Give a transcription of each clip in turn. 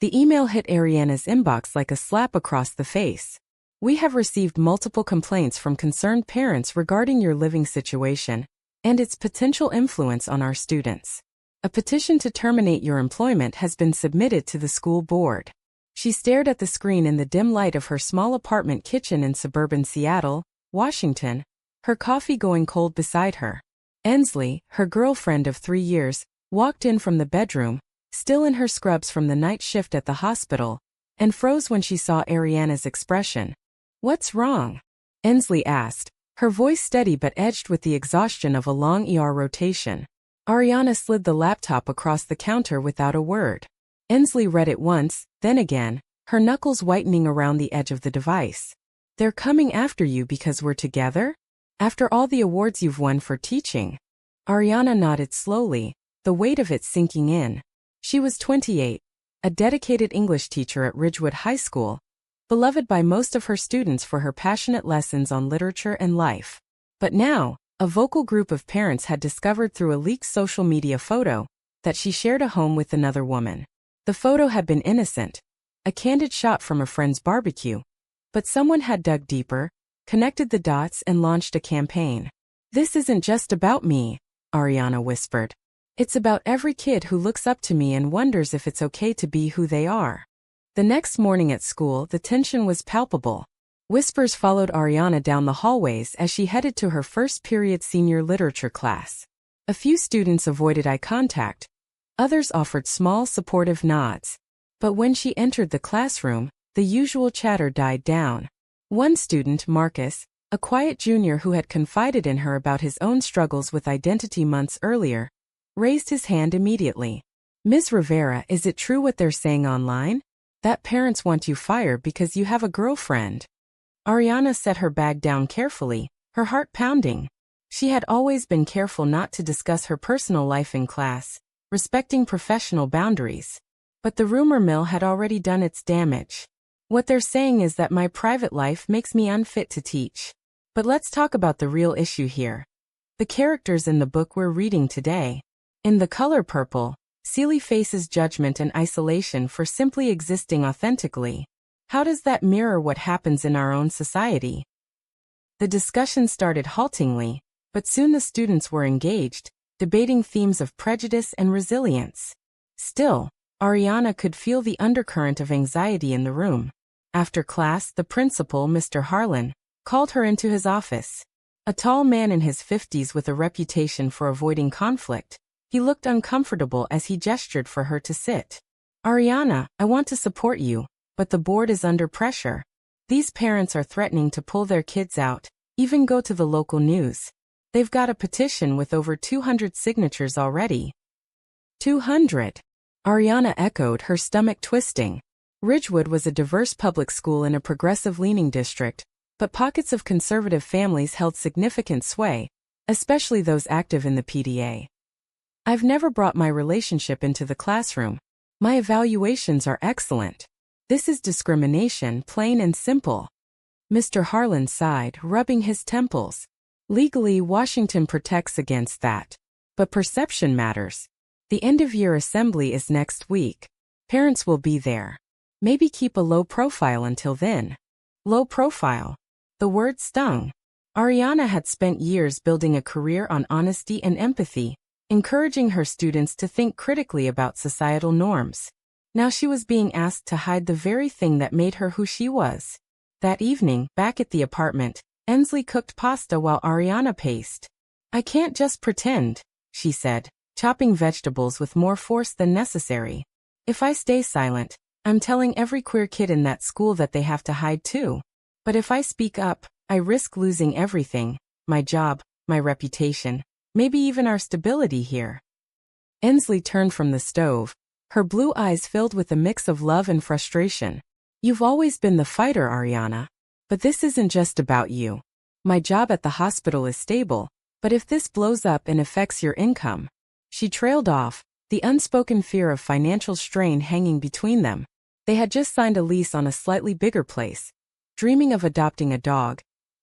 The email hit Ariana's inbox like a slap across the face. We have received multiple complaints from concerned parents regarding your living situation and its potential influence on our students. A petition to terminate your employment has been submitted to the school board. She stared at the screen in the dim light of her small apartment kitchen in suburban Seattle, Washington, her coffee going cold beside her. Ensley, her girlfriend of 3 years, walked in from the bedroom, still in her scrubs from the night shift at the hospital, and froze when she saw Ariana's expression. "What's wrong?" Ensley asked, her voice steady but edged with the exhaustion of a long ER rotation. Ariana slid the laptop across the counter without a word. Ensley read it once, then again, her knuckles whitening around the edge of the device. "They're coming after you because we're together? After all the awards you've won for teaching?" Ariana nodded slowly, the weight of it sinking in. She was 28, a dedicated English teacher at Ridgewood High School, beloved by most of her students for her passionate lessons on literature and life. But now, a vocal group of parents had discovered through a leaked social media photo that she shared a home with another woman. The photo had been innocent, a candid shot from a friend's barbecue. But someone had dug deeper, connected the dots and launched a campaign. "This isn't just about me," Ariana whispered. "It's about every kid who looks up to me and wonders if it's okay to be who they are." The next morning at school, the tension was palpable. Whispers followed Ariana down the hallways as she headed to her first period senior literature class. A few students avoided eye contact. Others offered small, supportive nods. But when she entered the classroom, the usual chatter died down. One student, Marcus, a quiet junior who had confided in her about his own struggles with identity months earlier, raised his hand immediately. "Ms. Rivera, is it true what they're saying online? That parents want you fired because you have a girlfriend?" Ariana set her bag down carefully, her heart pounding. She had always been careful not to discuss her personal life in class, respecting professional boundaries. But the rumor mill had already done its damage. "What they're saying is that my private life makes me unfit to teach. But let's talk about the real issue here. The characters in the book we're reading today. In The Color Purple, Celie faces judgment and isolation for simply existing authentically. How does that mirror what happens in our own society?" The discussion started haltingly, but soon the students were engaged, debating themes of prejudice and resilience. Still, Ariana could feel the undercurrent of anxiety in the room. After class, the principal, Mr. Harlan, called her into his office. A tall man in his 50s with a reputation for avoiding conflict, he looked uncomfortable as he gestured for her to sit. "Ariana, I want to support you, but the board is under pressure. These parents are threatening to pull their kids out, even go to the local news. They've got a petition with over 200 signatures already." 200? Ariana echoed, her stomach twisting. Ridgewood was a diverse public school in a progressive-leaning district, but pockets of conservative families held significant sway, especially those active in the PDA. "I've never brought my relationship into the classroom. My evaluations are excellent. This is discrimination, plain and simple." Mr. Harlan sighed, rubbing his temples. "Legally, Washington protects against that. But perception matters. The end-of-year assembly is next week. Parents will be there. Maybe keep a low profile until then." Low profile. The word stung. Ariana had spent years building a career on honesty and empathy, encouraging her students to think critically about societal norms. Now she was being asked to hide the very thing that made her who she was. That evening, back at the apartment, Ensley cooked pasta while Ariana paced. "I can't just pretend," she said, chopping vegetables with more force than necessary. "If I stay silent, I'm telling every queer kid in that school that they have to hide too. But if I speak up, I risk losing everything, my job, my reputation, maybe even our stability here." Ensley turned from the stove, her blue eyes filled with a mix of love and frustration. "You've always been the fighter, Ariana. But this isn't just about you. My job at the hospital is stable, but if this blows up and affects your income..." She trailed off, the unspoken fear of financial strain hanging between them. They had just signed a lease on a slightly bigger place, dreaming of adopting a dog,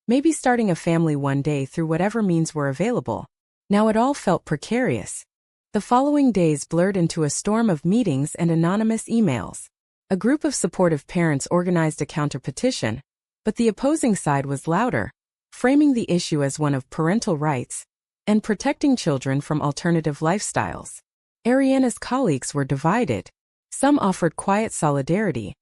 maybe starting a family one day through whatever means were available. Now it all felt precarious. The following days blurred into a storm of meetings and anonymous emails. A group of supportive parents organized a counter-petition, but the opposing side was louder, framing the issue as one of parental rights and protecting children from alternative lifestyles. Ariana's colleagues were divided. Some offered quiet solidarity.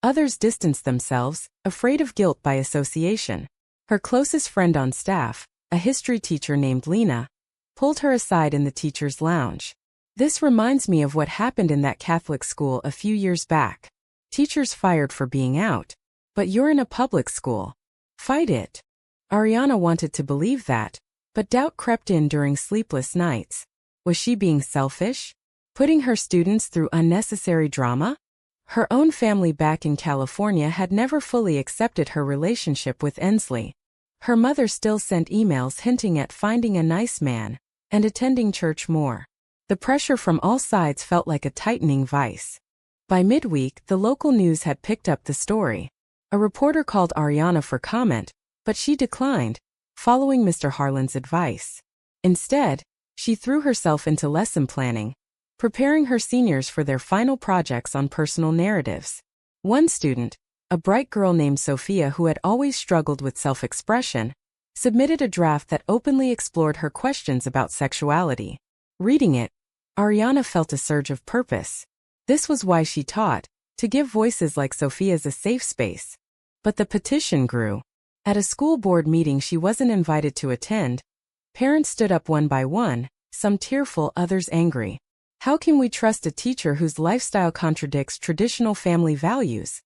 Others distanced themselves, afraid of guilt by association. Her closest friend on staff, a history teacher named Lena, pulled her aside in the teacher's lounge. "This reminds me of what happened in that Catholic school a few years back. Teachers fired for being out. But you're in a public school. Fight it." Ariana wanted to believe that, but doubt crept in during sleepless nights. Was she being selfish? Putting her students through unnecessary drama? Her own family back in California had never fully accepted her relationship with Ensley. Her mother still sent emails hinting at finding a nice man and attending church more. The pressure from all sides felt like a tightening vice. By midweek, the local news had picked up the story. A reporter called Ariana for comment, but she declined, following Mr. Harlan's advice. Instead, she threw herself into lesson planning, preparing her seniors for their final projects on personal narratives. One student, a bright girl named Sophia who had always struggled with self-expression, submitted a draft that openly explored her questions about sexuality. Reading it, Ariana felt a surge of purpose. This was why she taught, to give voices like Sophia's a safe space. But the petition grew. At a school board meeting she wasn't invited to attend, parents stood up one by one, some tearful, others angry. "How can we trust a teacher whose lifestyle contradicts traditional family values?"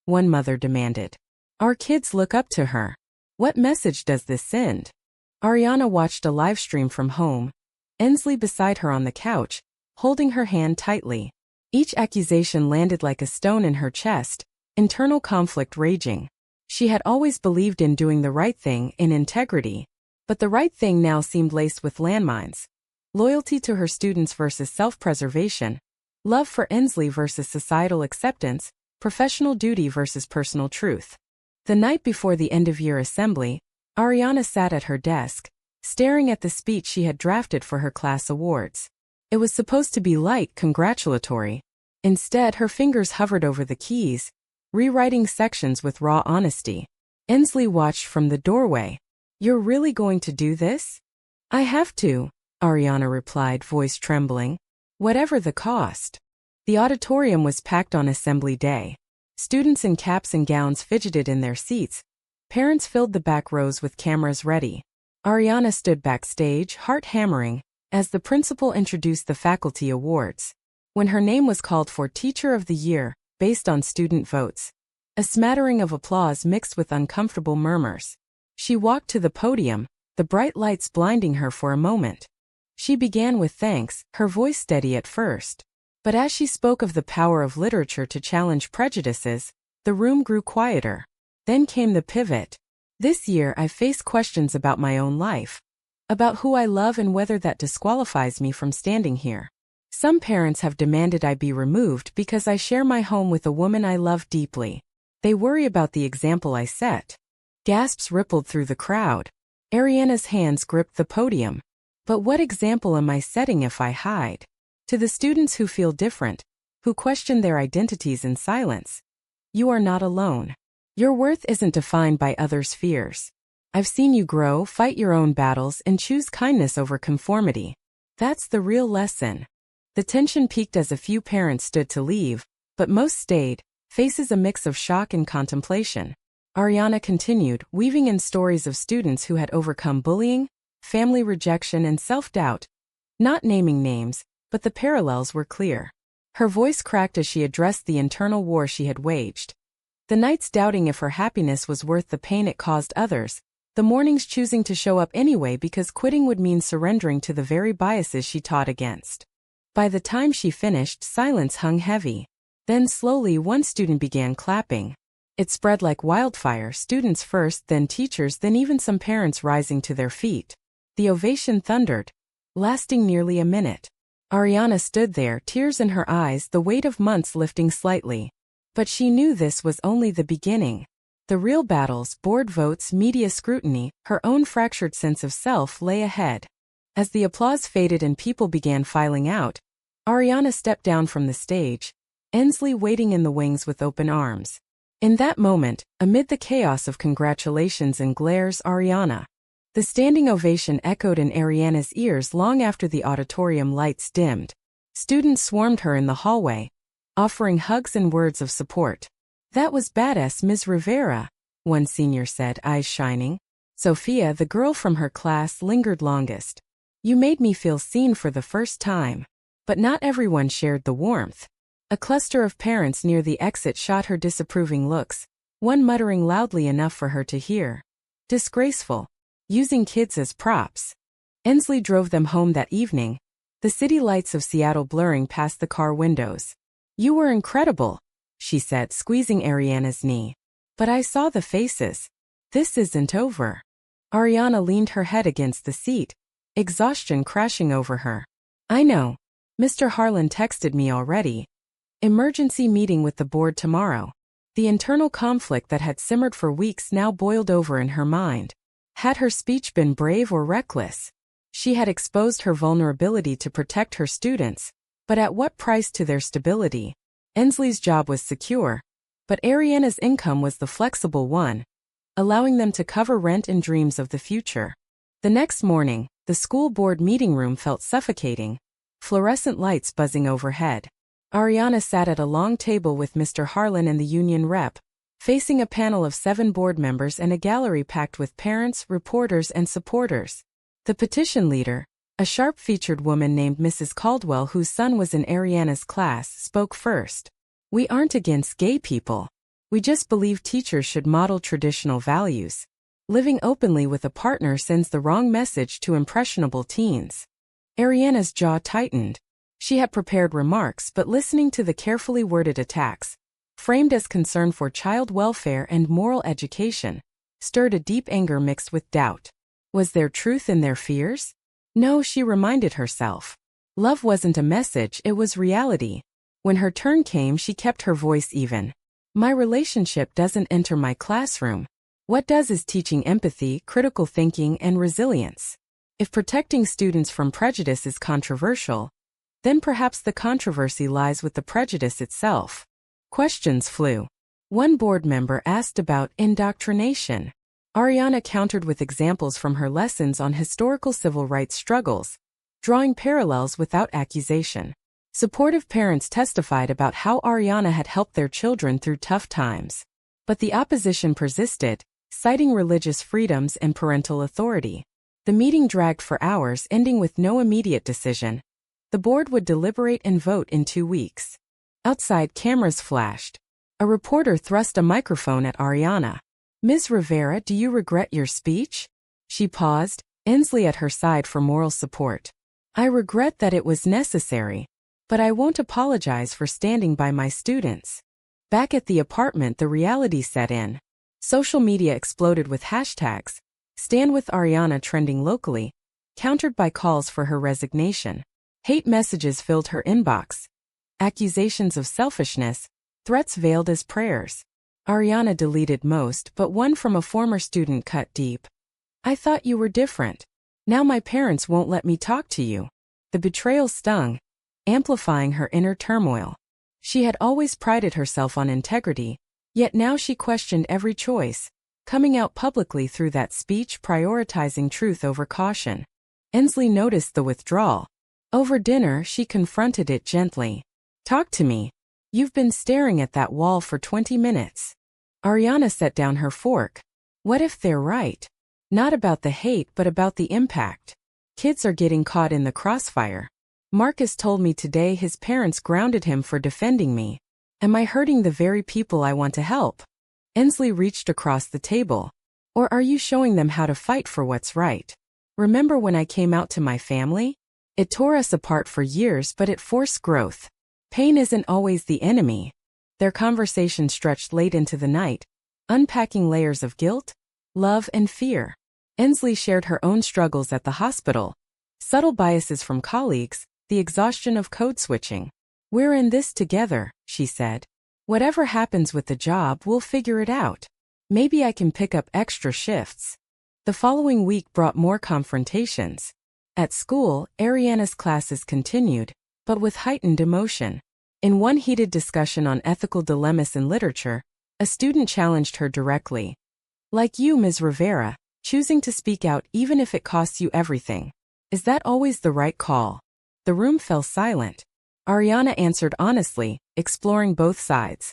one mother demanded. "Our kids look up to her. What message does this send?" Ariana watched a live stream from home, Ensley beside her on the couch, holding her hand tightly. Each accusation landed like a stone in her chest, internal conflict raging. She had always believed in doing the right thing, in integrity, but the right thing now seemed laced with landmines. Loyalty to her students versus self-preservation, love for Ensley versus societal acceptance, professional duty versus personal truth. The night before the end-of-year assembly, Ariana sat at her desk, staring at the speech she had drafted for her class awards. It was supposed to be light, congratulatory. Instead, her fingers hovered over the keys, rewriting sections with raw honesty. Ensley watched from the doorway. "You're really going to do this?" "I have to," Ariana replied, voice trembling. "Whatever the cost." The auditorium was packed on assembly day. Students in caps and gowns fidgeted in their seats. Parents filled the back rows with cameras ready. Ariana stood backstage, heart hammering, as the principal introduced the faculty awards. When her name was called for Teacher of the Year, based on student votes, a smattering of applause mixed with uncomfortable murmurs. She walked to the podium, the bright lights blinding her for a moment. She began with thanks, her voice steady at first. But as she spoke of the power of literature to challenge prejudices, the room grew quieter. Then came the pivot. "This year I face questions about my own life, about who I love and whether that disqualifies me from standing here. Some parents have demanded I be removed because I share my home with a woman I love deeply. They worry about the example I set." Gasps rippled through the crowd. Ariana's hands gripped the podium. "But what example am I setting if I hide?" To the students who feel different, who question their identities in silence, you are not alone. Your worth isn't defined by others' fears. I've seen you grow, fight your own battles, and choose kindness over conformity. That's the real lesson. The tension peaked as a few parents stood to leave, but most stayed, faces a mix of shock and contemplation. Ariana continued, weaving in stories of students who had overcome bullying, family rejection, and self-doubt. Not naming names, but the parallels were clear. Her voice cracked as she addressed the internal war she had waged. The nights doubting if her happiness was worth the pain it caused others, the mornings choosing to show up anyway because quitting would mean surrendering to the very biases she taught against. By the time she finished, silence hung heavy. Then slowly one student began clapping. It spread like wildfire, students first, then teachers, then even some parents rising to their feet. The ovation thundered, lasting nearly a minute. Ariana stood there, tears in her eyes, the weight of months lifting slightly. But she knew this was only the beginning. The real battles, board votes, media scrutiny, her own fractured sense of self lay ahead. As the applause faded and people began filing out, Ariana stepped down from the stage, Ensley waiting in the wings with open arms. In that moment, amid the chaos of congratulations and glares, Ariana. The standing ovation echoed in Ariana's ears long after the auditorium lights dimmed. Students swarmed her in the hallway, offering hugs and words of support. "That was badass, Ms. Rivera," one senior said, eyes shining. Sophia, the girl from her class, lingered longest. "You made me feel seen for the first time." But not everyone shared the warmth. A cluster of parents near the exit shot her disapproving looks, one muttering loudly enough for her to hear. "Disgraceful. Using kids as props." Ensley drove them home that evening, the city lights of Seattle blurring past the car windows. "You were incredible," she said, squeezing Ariana's knee. "But I saw the faces. This isn't over." Ariana leaned her head against the seat, exhaustion crashing over her. "I know. Mr. Harlan texted me already. Emergency meeting with the board tomorrow." The internal conflict that had simmered for weeks now boiled over in her mind. Had her speech been brave or reckless? She had exposed her vulnerability to protect her students, but at what price to their stability? Ensley's job was secure, but Ariana's income was the flexible one, allowing them to cover rent and dreams of the future. The next morning, the school board meeting room felt suffocating, fluorescent lights buzzing overhead. Ariana sat at a long table with Mr. Harlan and the union rep, facing a panel of 7 board members and a gallery packed with parents, reporters, and supporters. The petition leader, a sharp-featured woman named Mrs. Caldwell whose son was in Ariana's class, spoke first. "We aren't against gay people. We just believe teachers should model traditional values. Living openly with a partner sends the wrong message to impressionable teens." Ariana's jaw tightened. She had prepared remarks, but listening to the carefully worded attacks, framed as concern for child welfare and moral education, stirred a deep anger mixed with doubt. Was there truth in their fears? No, she reminded herself. Love wasn't a message, it was reality. When her turn came, she kept her voice even. "My relationship doesn't enter my classroom. What does is teaching empathy, critical thinking, and resilience. If protecting students from prejudice is controversial, then perhaps the controversy lies with the prejudice itself." Questions flew. One board member asked about indoctrination. Ariana countered with examples from her lessons on historical civil rights struggles, drawing parallels without accusation. Supportive parents testified about how Ariana had helped their children through tough times. But the opposition persisted, citing religious freedoms and parental authority. The meeting dragged for hours, ending with no immediate decision. The board would deliberate and vote in 2 weeks. Outside, cameras flashed. A reporter thrust a microphone at Ariana. "Ms. Rivera, do you regret your speech?" She paused, Ensley at her side for moral support. "I regret that it was necessary, but I won't apologize for standing by my students." Back at the apartment, the reality set in. Social media exploded with hashtags, "Stand with Ariana" trending locally, countered by calls for her resignation. Hate messages filled her inbox. Accusations of selfishness, threats veiled as prayers. Ariana deleted most, but one from a former student cut deep. "I thought you were different. Now my parents won't let me talk to you." The betrayal stung, amplifying her inner turmoil. She had always prided herself on integrity, yet now she questioned every choice, coming out publicly through that speech, prioritizing truth over caution. Ensley noticed the withdrawal. Over dinner, she confronted it gently. "Talk to me. You've been staring at that wall for 20 minutes. Ariana set down her fork. "What if they're right? Not about the hate, but about the impact. Kids are getting caught in the crossfire. Marcus told me today his parents grounded him for defending me. Am I hurting the very people I want to help?" Ensley reached across the table. "Or are you showing them how to fight for what's right? Remember when I came out to my family? It tore us apart for years, but it forced growth. Pain isn't always the enemy." Their conversation stretched late into the night, unpacking layers of guilt, love, and fear. Ensley shared her own struggles at the hospital, subtle biases from colleagues, the exhaustion of code switching. "We're in this together," she said. "Whatever happens with the job, we'll figure it out. Maybe I can pick up extra shifts." The following week brought more confrontations. At school, Ariana's classes continued, but with heightened emotion. In one heated discussion on ethical dilemmas in literature, a student challenged her directly. Like you, Ms. Rivera, choosing to speak out even if it costs you everything. Is that always the right call? The room fell silent. Ariana answered honestly, exploring both sides.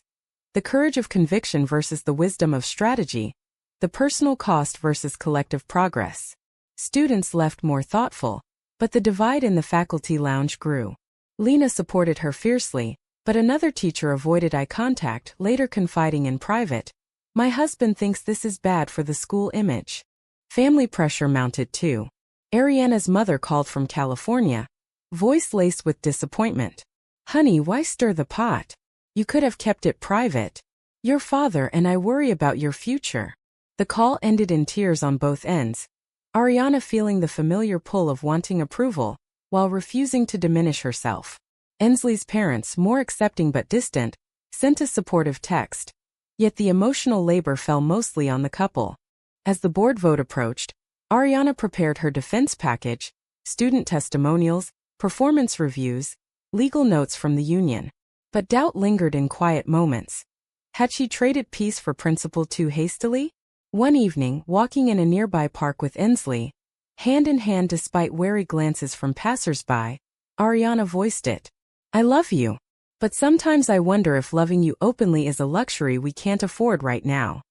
The courage of conviction versus the wisdom of strategy. The personal cost versus collective progress. Students left more thoughtful, but the divide in the faculty lounge grew. Lena supported her fiercely, but another teacher avoided eye contact, later confiding in private. My husband thinks this is bad for the school image. Family pressure mounted too. Ariana's mother called from California, voice laced with disappointment. Honey, why stir the pot? You could have kept it private. Your father and I worry about your future. The call ended in tears on both ends, Ariana feeling the familiar pull of wanting approval, while refusing to diminish herself. Ensley's parents, more accepting but distant, sent a supportive text. Yet the emotional labor fell mostly on the couple. As the board vote approached, Ariana prepared her defense package, student testimonials, performance reviews, legal notes from the union. But doubt lingered in quiet moments. Had she traded peace for principle too hastily? One evening, walking in a nearby park with Ensley, hand in hand despite wary glances from passers-by, Ariana voiced it. I love you. But sometimes I wonder if loving you openly is a luxury we can't afford right now.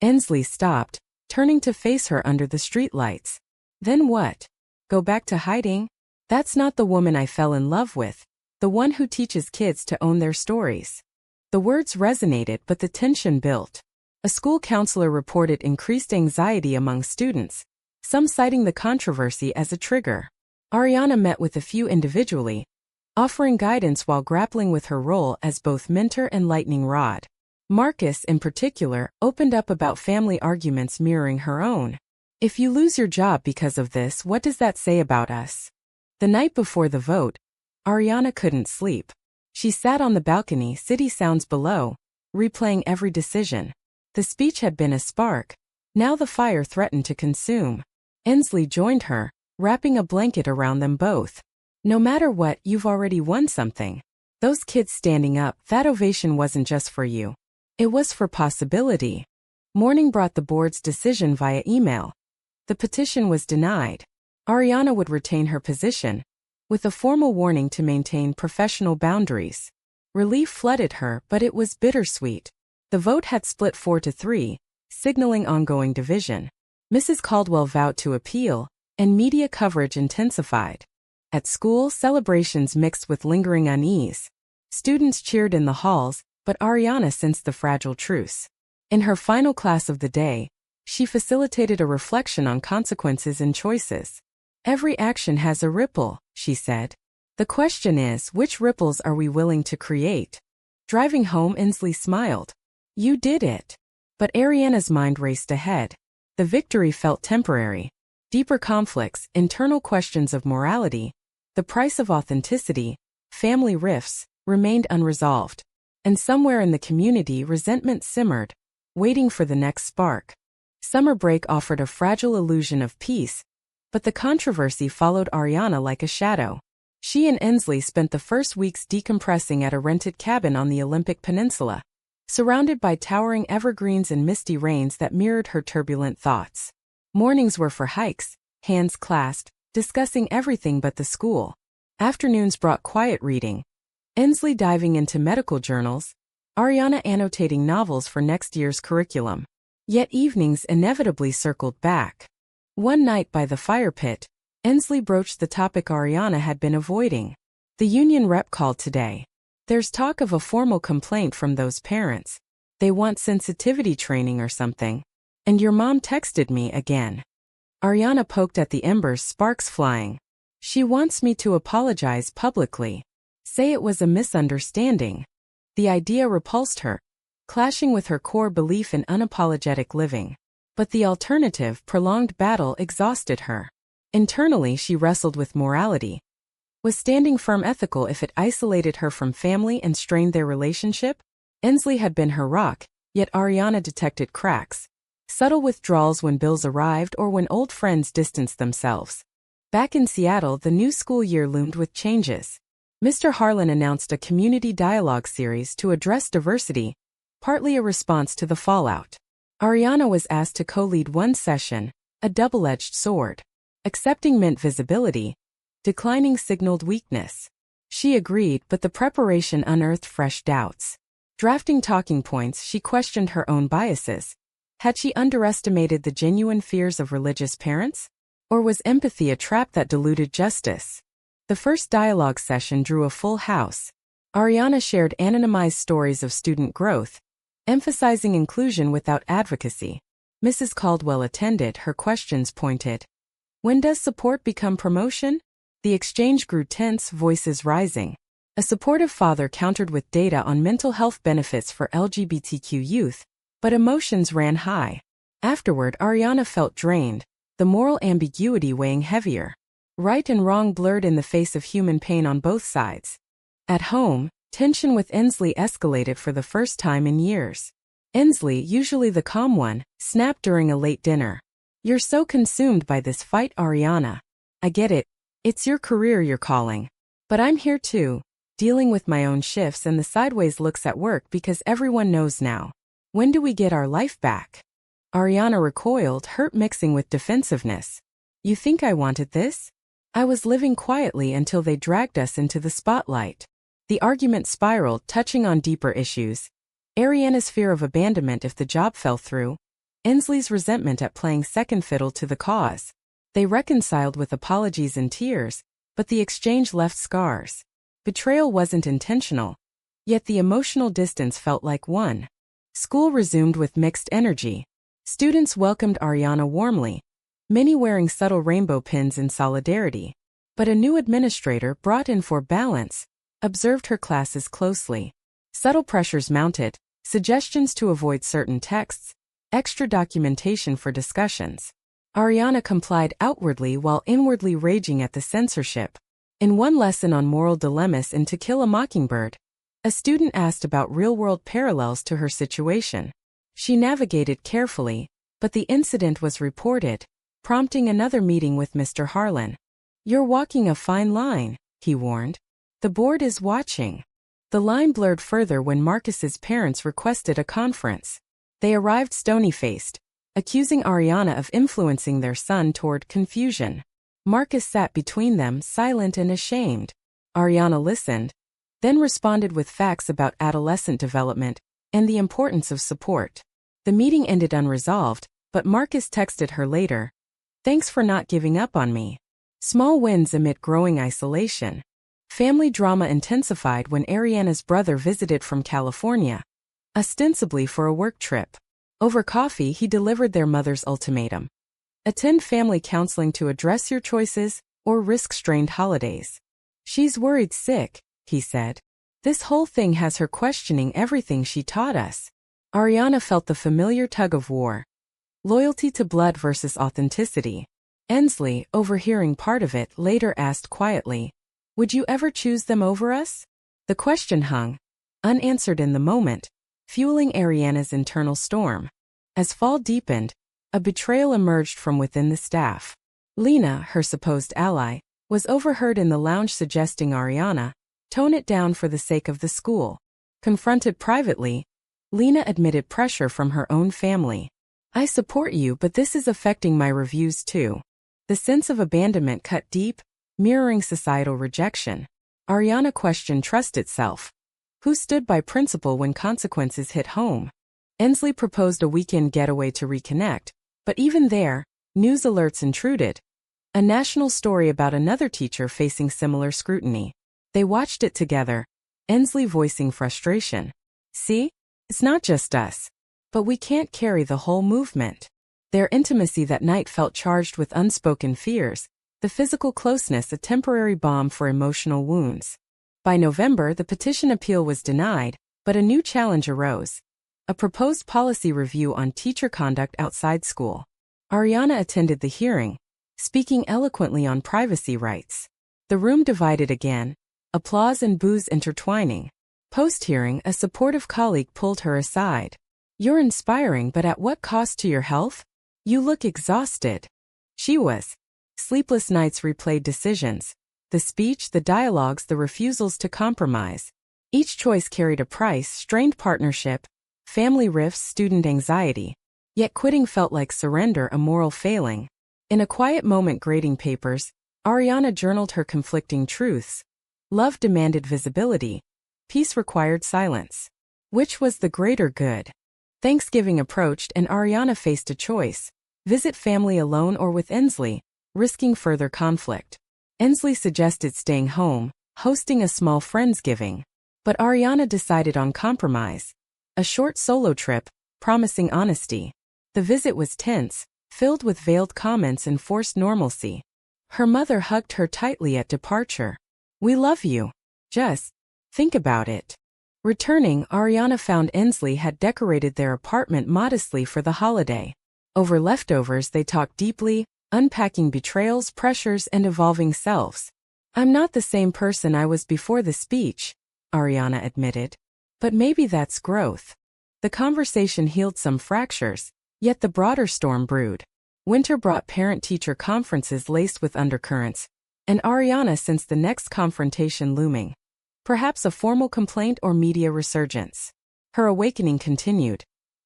Ensley stopped, turning to face her under the streetlights. Then what? Go back to hiding? That's not the woman I fell in love with, the one who teaches kids to own their stories. The words resonated, but the tension built. A school counselor reported increased anxiety among students, some citing the controversy as a trigger. Ariana met with a few individually, offering guidance while grappling with her role as both mentor and lightning rod. Marcus, in particular, opened up about family arguments mirroring her own. If you lose your job because of this, what does that say about us? The night before the vote, Ariana couldn't sleep. She sat on the balcony, city sounds below, replaying every decision. The speech had been a spark. Now the fire threatened to consume. Ensley joined her, wrapping a blanket around them both. No matter what, you've already won something. Those kids standing up, that ovation wasn't just for you. It was for possibility. Morning brought the board's decision via email. The petition was denied. Ariana would retain her position, with a formal warning to maintain professional boundaries. Relief flooded her, but it was bittersweet. The vote had split 4-3, signaling ongoing division. Mrs. Caldwell vowed to appeal, and media coverage intensified. At school, celebrations mixed with lingering unease. Students cheered in the halls, but Ariana sensed the fragile truce. In her final class of the day, she facilitated a reflection on consequences and choices. Every action has a ripple, she said. The question is, which ripples are we willing to create? Driving home, Ensley smiled. You did it. But Ariana's mind raced ahead. The victory felt temporary. Deeper conflicts, internal questions of morality, the price of authenticity, family rifts, remained unresolved. And somewhere in the community, resentment simmered, waiting for the next spark. Summer break offered a fragile illusion of peace, but the controversy followed Ariana like a shadow. She and Ensley spent the first weeks decompressing at a rented cabin on the Olympic Peninsula, surrounded by towering evergreens and misty rains that mirrored her turbulent thoughts. Mornings were for hikes, hands clasped, discussing everything but the school. Afternoons brought quiet reading, Ensley diving into medical journals, Ariana annotating novels for next year's curriculum. Yet evenings inevitably circled back. One night by the fire pit, Ensley broached the topic Ariana had been avoiding. The union rep called today. There's talk of a formal complaint from those parents. They want sensitivity training or something. And your mom texted me again. Ariana poked at the embers, sparks flying. She wants me to apologize publicly. Say it was a misunderstanding. The idea repulsed her, clashing with her core belief in unapologetic living. But the alternative, prolonged battle, exhausted her. Internally, she wrestled with morality. Was standing firm ethical if it isolated her from family and strained their relationship? Ensley had been her rock, yet Ariana detected cracks. Subtle withdrawals when bills arrived or when old friends distanced themselves. Back in Seattle, the new school year loomed with changes. Mr. Harlan announced a community dialogue series to address diversity, partly a response to the fallout. Ariana was asked to co-lead one session, a double-edged sword. Accepting meant visibility, declining signaled weakness. She agreed, but the preparation unearthed fresh doubts. Drafting talking points, she questioned her own biases. Had she underestimated the genuine fears of religious parents? Or was empathy a trap that diluted justice? The first dialogue session drew a full house. Ariana shared anonymized stories of student growth, emphasizing inclusion without advocacy. Mrs. Caldwell attended, her questions pointed. When does support become promotion? The exchange grew tense, voices rising. A supportive father countered with data on mental health benefits for LGBTQ youth, but emotions ran high. Afterward, Ariana felt drained, the moral ambiguity weighing heavier. Right and wrong blurred in the face of human pain on both sides. At home, tension with Ensley escalated for the first time in years. Ensley, usually the calm one, snapped during a late dinner. "You're so consumed by this fight, Ariana. I get it. It's your career you're calling. But I'm here too, dealing with my own shifts and the sideways looks at work because everyone knows now. When do we get our life back?" Ariana recoiled, hurt mixing with defensiveness. "You think I wanted this? I was living quietly until they dragged us into the spotlight." The argument spiraled, touching on deeper issues. Ariana's fear of abandonment if the job fell through. Ensley's resentment at playing second fiddle to the cause. They reconciled with apologies and tears, but the exchange left scars. Betrayal wasn't intentional, yet the emotional distance felt like one. School resumed with mixed energy. Students welcomed Ariana warmly, many wearing subtle rainbow pins in solidarity. But a new administrator, brought in for balance, observed her classes closely. Subtle pressures mounted, suggestions to avoid certain texts, extra documentation for discussions. Ariana complied outwardly while inwardly raging at the censorship. In one lesson on moral dilemmas in To Kill a Mockingbird, a student asked about real-world parallels to her situation. She navigated carefully, but the incident was reported, prompting another meeting with Mr. Harlan. "You're walking a fine line," he warned. "The board is watching." The line blurred further when Marcus's parents requested a conference. They arrived stony-faced, accusing Ariana of influencing their son toward confusion. Marcus sat between them, silent and ashamed. Ariana listened, then responded with facts about adolescent development and the importance of support. The meeting ended unresolved, but Marcus texted her later, "Thanks for not giving up on me." Small wins amid growing isolation. Family drama intensified when Ariana's brother visited from California, ostensibly for a work trip. Over coffee, he delivered their mother's ultimatum. Attend family counseling to address your choices, or risk strained holidays. "She's worried sick," he said. "This whole thing has her questioning everything she taught us." Ariana felt the familiar tug of war. Loyalty to blood versus authenticity. Ensley, overhearing part of it, later asked quietly, "Would you ever choose them over us?" The question hung, unanswered in the moment, fueling Ariana's internal storm. As fall deepened, a betrayal emerged from within the staff. Lena, her supposed ally, was overheard in the lounge suggesting Ariana tone it down for the sake of the school. Confronted privately, Lena admitted pressure from her own family. "I support you, but this is affecting my reviews too." The sense of abandonment cut deep, mirroring societal rejection. Ariana questioned trust itself. Who stood by principle when consequences hit home? Ensley proposed a weekend getaway to reconnect, but even there, news alerts intruded. A national story about another teacher facing similar scrutiny. They watched it together, Ensley voicing frustration. "See? It's not just us. But we can't carry the whole movement." Their intimacy that night felt charged with unspoken fears, the physical closeness a temporary balm for emotional wounds. By November, the petition appeal was denied, but a new challenge arose. A proposed policy review on teacher conduct outside school. Ariana attended the hearing, speaking eloquently on privacy rights. The room divided again, applause and boos intertwining. Post-hearing, a supportive colleague pulled her aside. "You're inspiring, but at what cost to your health? You look exhausted." She was. Sleepless nights replayed decisions, The speech, the dialogues, the refusals to compromise. Each choice carried a price: strained partnership, family rifts, student anxiety. Yet quitting felt like surrender, a moral failing. In a quiet moment grading papers, Ariana journaled her conflicting truths. Love demanded visibility. Peace required silence. Which was the greater good? Thanksgiving approached and Ariana faced a choice: visit family alone or with Ensley, risking further conflict. Ensley suggested staying home, hosting a small Friendsgiving. But Ariana decided on compromise. A short solo trip, promising honesty. The visit was tense, filled with veiled comments and forced normalcy. Her mother hugged her tightly at departure. "We love you. Just think about it." Returning, Ariana found Ensley had decorated their apartment modestly for the holiday. Over leftovers they talked deeply, unpacking betrayals, pressures, and evolving selves. "I'm not the same person I was before the speech," Ariana admitted. "But maybe that's growth." The conversation healed some fractures, yet the broader storm brewed. Winter brought parent-teacher conferences laced with undercurrents, and Ariana sensed the next confrontation looming. Perhaps a formal complaint or media resurgence. Her awakening continued.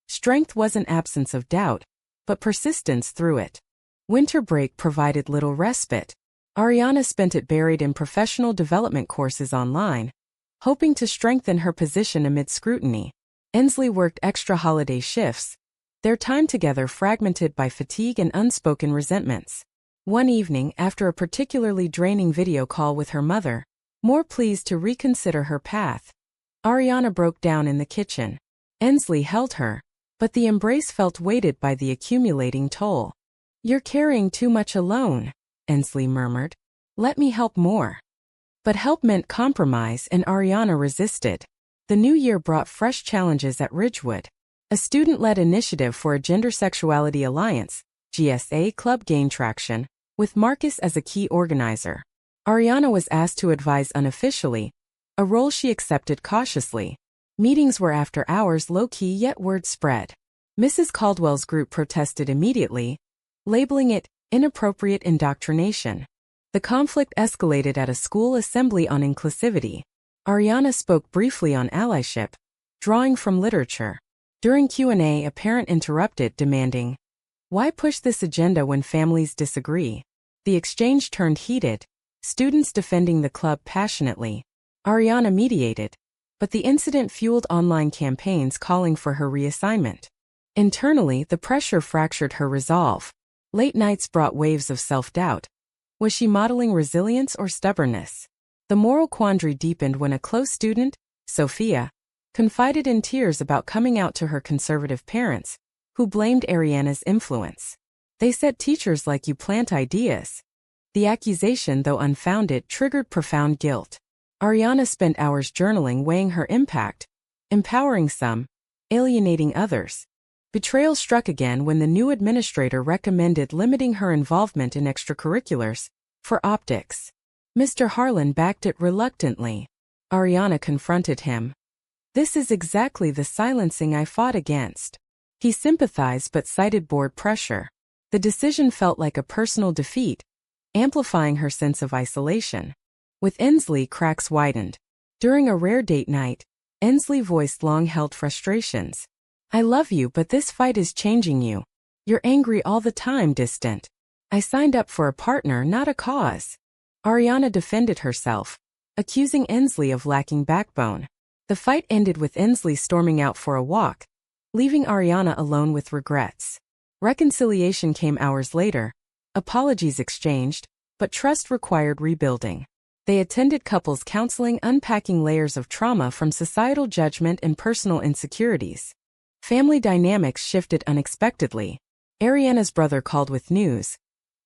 Strength wasn't absence of doubt, but persistence through it. Winter break provided little respite. Ariana spent it buried in professional development courses online, hoping to strengthen her position amid scrutiny. Ensley worked extra holiday shifts, their time together fragmented by fatigue and unspoken resentments. One evening, after a particularly draining video call with her mother, more pleased to reconsider her path, Ariana broke down in the kitchen. Ensley held her, but the embrace felt weighted by the accumulating toll. "You're carrying too much alone," Ensley murmured. "Let me help more." But help meant compromise, and Ariana resisted. The new year brought fresh challenges at Ridgewood. A student-led initiative for a Gender Sexuality Alliance, GSA club gained traction, with Marcus as a key organizer. Ariana was asked to advise unofficially, a role she accepted cautiously. Meetings were after hours, low-key, yet word spread. Mrs. Caldwell's group protested immediately, labeling it inappropriate indoctrination. The conflict escalated at a school assembly on inclusivity. Ariana spoke briefly on allyship, drawing from literature. During Q&A, a parent interrupted, demanding, "Why push this agenda when families disagree?" The exchange turned heated, students defending the club passionately. Ariana mediated, but the incident fueled online campaigns calling for her reassignment. Internally, the pressure fractured her resolve. Late nights brought waves of self-doubt. Was she modeling resilience or stubbornness? The moral quandary deepened when a close student, Sophia, confided in tears about coming out to her conservative parents, who blamed Ariana's influence. "They said teachers like you plant ideas." The accusation, though unfounded, triggered profound guilt. Ariana spent hours journaling, weighing her impact, empowering some, alienating others. Betrayal struck again when the new administrator recommended limiting her involvement in extracurriculars, for optics. Mr. Harlan backed it reluctantly. Ariana confronted him. "This is exactly the silencing I fought against." He sympathized but cited board pressure. The decision felt like a personal defeat, amplifying her sense of isolation. With Ensley, cracks widened. During a rare date night, Ensley voiced long-held frustrations. "I love you, but this fight is changing you. You're angry all the time, distant. I signed up for a partner, not a cause." Ariana defended herself, accusing Ensley of lacking backbone. The fight ended with Ensley storming out for a walk, leaving Ariana alone with regrets. Reconciliation came hours later, apologies exchanged, but trust required rebuilding. They attended couples counseling, unpacking layers of trauma from societal judgment and personal insecurities. Family dynamics shifted unexpectedly. Ariana's brother called with news.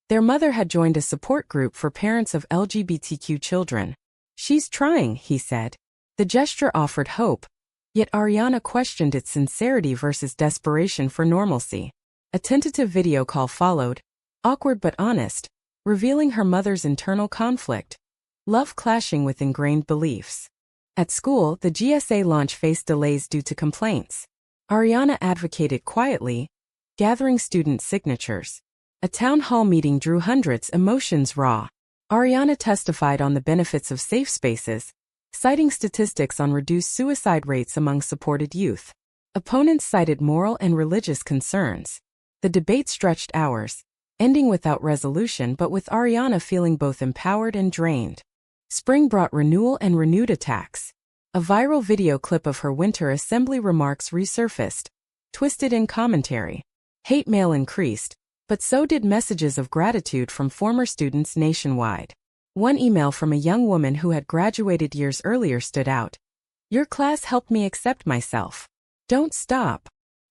Their mother had joined a support group for parents of LGBTQ children. "She's trying," he said. The gesture offered hope, yet Ariana questioned its sincerity versus desperation for normalcy. A tentative video call followed, awkward but honest, revealing her mother's internal conflict, love clashing with ingrained beliefs. At school, the GSA launch faced delays due to complaints. Ariana advocated quietly, gathering student signatures. A town hall meeting drew hundreds, emotions raw. Ariana testified on the benefits of safe spaces, citing statistics on reduced suicide rates among supported youth. Opponents cited moral and religious concerns. The debate stretched hours, ending without resolution but with Ariana feeling both empowered and drained. Spring brought renewal and renewed attacks. A viral video clip of her winter assembly remarks resurfaced, twisted in commentary. Hate mail increased, but so did messages of gratitude from former students nationwide. One email from a young woman who had graduated years earlier stood out. "Your class helped me accept myself. Don't stop."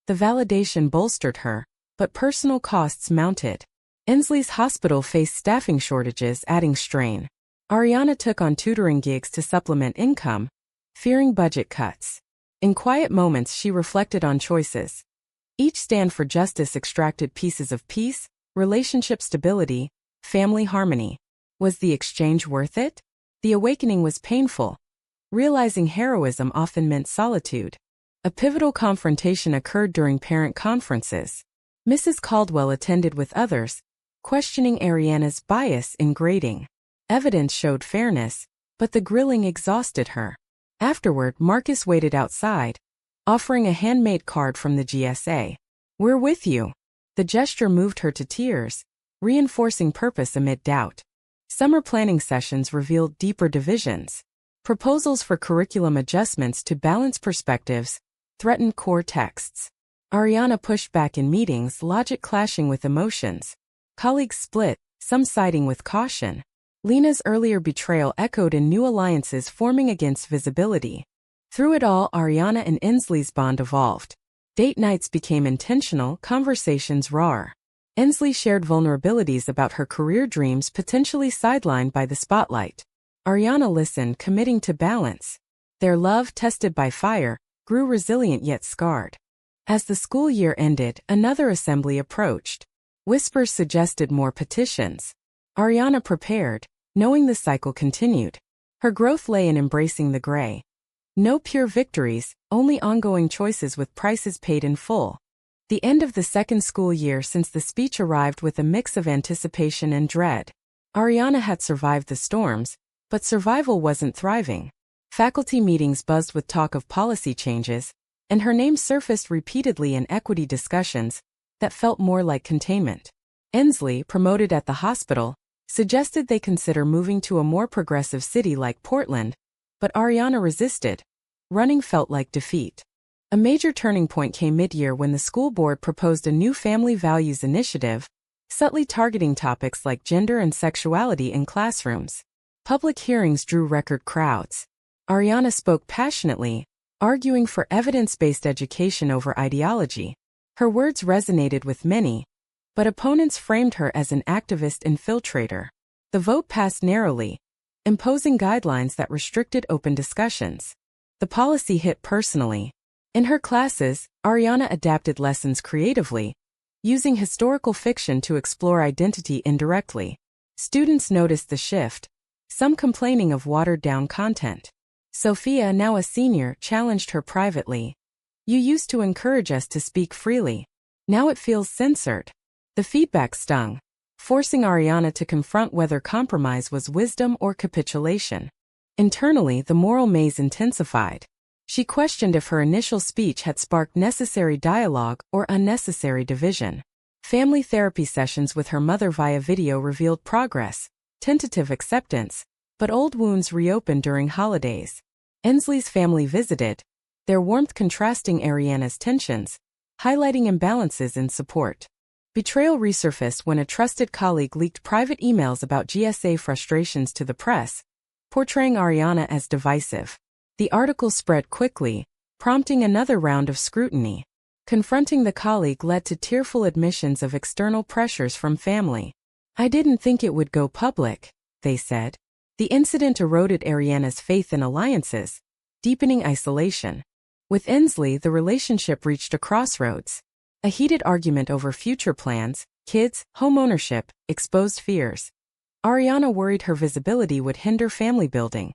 The validation bolstered her, but personal costs mounted. Inslee's hospital faced staffing shortages, adding strain. Ariana took on tutoring gigs to supplement income, fearing budget cuts. In quiet moments, she reflected on choices. Each stand for justice extracted pieces of peace, relationship stability, family harmony. Was the exchange worth it? The awakening was painful. Realizing heroism often meant solitude. A pivotal confrontation occurred during parent conferences. Mrs. Caldwell attended with others, questioning Ariana's bias in grading. Evidence showed fairness, but the grilling exhausted her. Afterward, Marcus waited outside, offering a handmade card from the GSA. "We're with you." The gesture moved her to tears, reinforcing purpose amid doubt. Summer planning sessions revealed deeper divisions. Proposals for curriculum adjustments to balance perspectives threatened core texts. Ariana pushed back in meetings, logic clashing with emotions. Colleagues split, some siding with caution. Lena's earlier betrayal echoed in new alliances forming against visibility. Through it all, Ariana and Inslee's bond evolved. Date nights became intentional, conversations raw. Inslee shared vulnerabilities about her career dreams potentially sidelined by the spotlight. Ariana listened, committing to balance. Their love, tested by fire, grew resilient yet scarred. As the school year ended, another assembly approached. Whispers suggested more petitions. Ariana prepared, knowing the cycle continued. Her growth lay in embracing the gray. No pure victories, only ongoing choices with prices paid in full. The end of the second school year since the speech arrived with a mix of anticipation and dread. Ariana had survived the storms, but survival wasn't thriving. Faculty meetings buzzed with talk of policy changes, and her name surfaced repeatedly in equity discussions that felt more like containment. Inslee, promoted at the hospital, suggested they consider moving to a more progressive city like Portland, but Ariana resisted. Running felt like defeat. A major turning point came mid-year when the school board proposed a new family values initiative, subtly targeting topics like gender and sexuality in classrooms. Public hearings drew record crowds. Ariana spoke passionately, arguing for evidence-based education over ideology. Her words resonated with many, but opponents framed her as an activist infiltrator. The vote passed narrowly, imposing guidelines that restricted open discussions. The policy hit personally. In her classes, Ariana adapted lessons creatively, using historical fiction to explore identity indirectly. Students noticed the shift, some complaining of watered-down content. Sophia, now a senior, challenged her privately. "You used to encourage us to speak freely. Now it feels censored." The feedback stung, forcing Ariana to confront whether compromise was wisdom or capitulation. Internally, the moral maze intensified. She questioned if her initial speech had sparked necessary dialogue or unnecessary division. Family therapy sessions with her mother via video revealed progress, tentative acceptance, but old wounds reopened during holidays. Inslee's family visited, their warmth contrasting Ariana's tensions, highlighting imbalances in support. Betrayal resurfaced when a trusted colleague leaked private emails about GSA frustrations to the press, portraying Ariana as divisive. The article spread quickly, prompting another round of scrutiny. Confronting the colleague led to tearful admissions of external pressures from family. "I didn't think it would go public," they said. The incident eroded Ariana's faith in alliances, deepening isolation. With Inslee, the relationship reached a crossroads. A heated argument over future plans, kids, homeownership, exposed fears. Ariana worried her visibility would hinder family building.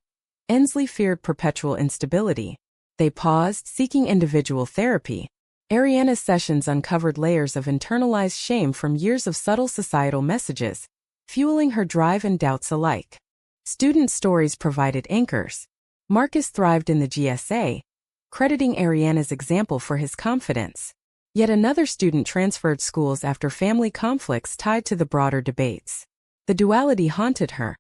Inslee feared perpetual instability. They paused, seeking individual therapy. Ariana's sessions uncovered layers of internalized shame from years of subtle societal messages, fueling her drive and doubts alike. Student stories provided anchors. Marcus thrived in the GSA, crediting Ariana's example for his confidence. Yet another student transferred schools after family conflicts tied to the broader debates. The duality haunted her.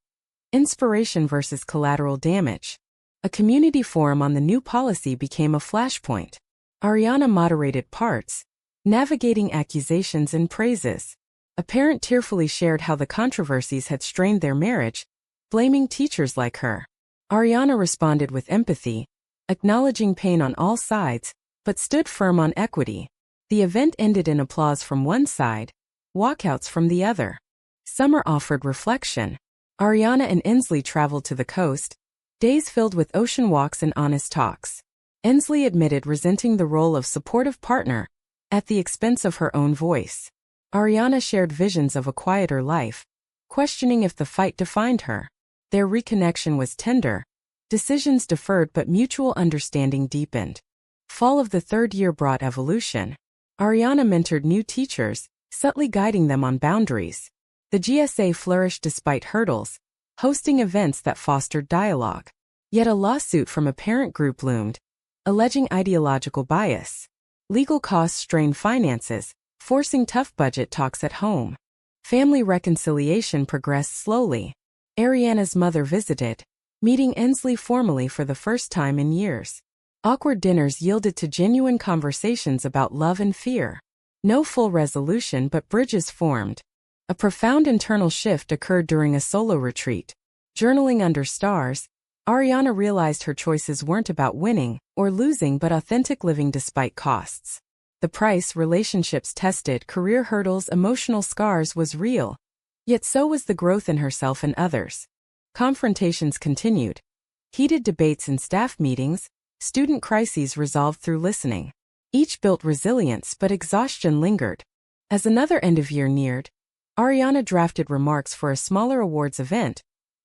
Inspiration versus collateral damage. A community forum on the new policy became a flashpoint. Ariana moderated parts, navigating accusations and praises. A parent tearfully shared how the controversies had strained their marriage, blaming teachers like her. Ariana responded with empathy, acknowledging pain on all sides, but stood firm on equity. The event ended in applause from one side, walkouts from the other. Summer offered reflection. Ariana and Inslee traveled to the coast, days filled with ocean walks and honest talks. Inslee admitted resenting the role of supportive partner at the expense of her own voice. Ariana shared visions of a quieter life, questioning if the fight defined her. Their reconnection was tender, decisions deferred but mutual understanding deepened. Fall of the third year brought evolution. Ariana mentored new teachers, subtly guiding them on boundaries. The GSA flourished despite hurdles, hosting events that fostered dialogue. Yet a lawsuit from a parent group loomed, alleging ideological bias. Legal costs strained finances, forcing tough budget talks at home. Family reconciliation progressed slowly. Ariana's mother visited, meeting Inslee formally for the first time in years. Awkward dinners yielded to genuine conversations about love and fear. No full resolution but bridges formed. A profound internal shift occurred during a solo retreat. Journaling under stars, Ariana realized her choices weren't about winning or losing but authentic living despite costs. The price relationships tested, career hurdles, emotional scars was real. Yet so was the growth in herself and others. Confrontations continued. Heated debates in staff meetings, student crises resolved through listening. Each built resilience but exhaustion lingered. As another end of year neared, Ariana drafted remarks for a smaller awards event,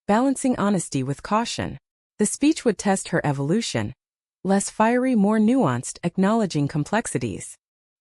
balancing honesty with caution. The speech would test her evolution. Less fiery, more nuanced, acknowledging complexities.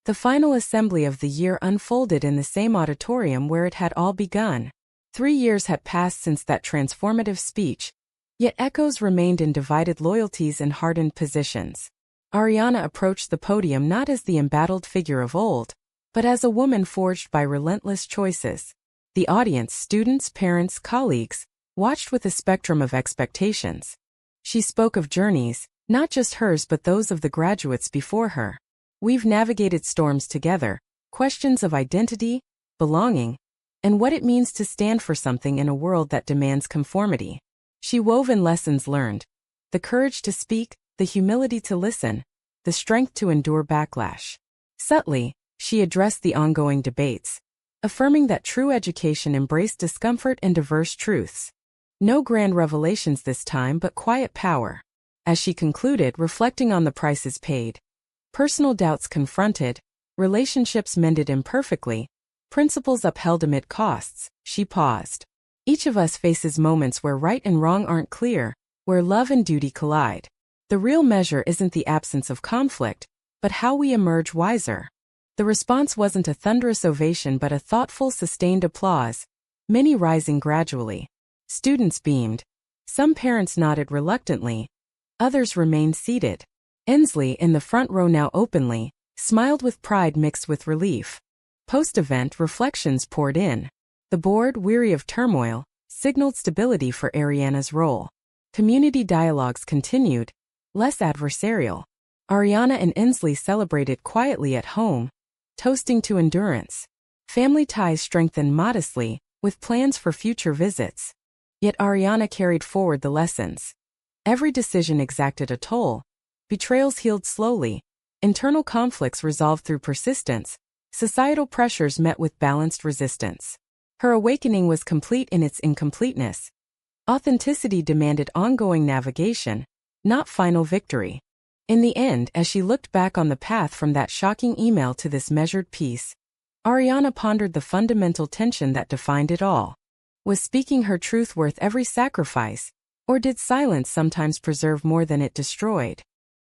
The final assembly of the year unfolded in the same auditorium where it had all begun. 3 years had passed since that transformative speech, yet echoes remained in divided loyalties and hardened positions. Ariana approached the podium not as the embattled figure of old, but as a woman forged by relentless choices. The audience, students, parents, colleagues, watched with a spectrum of expectations. She spoke of journeys, not just hers but those of the graduates before her. We've navigated storms together, questions of identity, belonging, and what it means to stand for something in a world that demands conformity. She wove in lessons learned, the courage to speak, the humility to listen, the strength to endure backlash. Subtly, she addressed the ongoing debates, affirming that true education embraced discomfort and diverse truths. No grand revelations this time but quiet power. As she concluded, reflecting on the prices paid, personal doubts confronted, relationships mended imperfectly, principles upheld amid costs, she paused. Each of us faces moments where right and wrong aren't clear, where love and duty collide. The real measure isn't the absence of conflict, but how we emerge wiser. The response wasn't a thunderous ovation but a thoughtful, sustained applause, many rising gradually. Students beamed. Some parents nodded reluctantly. Others remained seated. Inslee, in the front row now openly, smiled with pride mixed with relief. Post-event reflections poured in. The board, weary of turmoil, signaled stability for Ariana's role. Community dialogues continued, less adversarial. Ariana and Inslee celebrated quietly at home, toasting to endurance. Family ties strengthened modestly, with plans for future visits. Yet Ariana carried forward the lessons. Every decision exacted a toll. Betrayals healed slowly. Internal conflicts resolved through persistence. Societal pressures met with balanced resistance. Her awakening was complete in its incompleteness. Authenticity demanded ongoing navigation, not final victory. In the end, as she looked back on the path from that shocking email to this measured peace, Ariana pondered the fundamental tension that defined it all. Was speaking her truth worth every sacrifice, or did silence sometimes preserve more than it destroyed?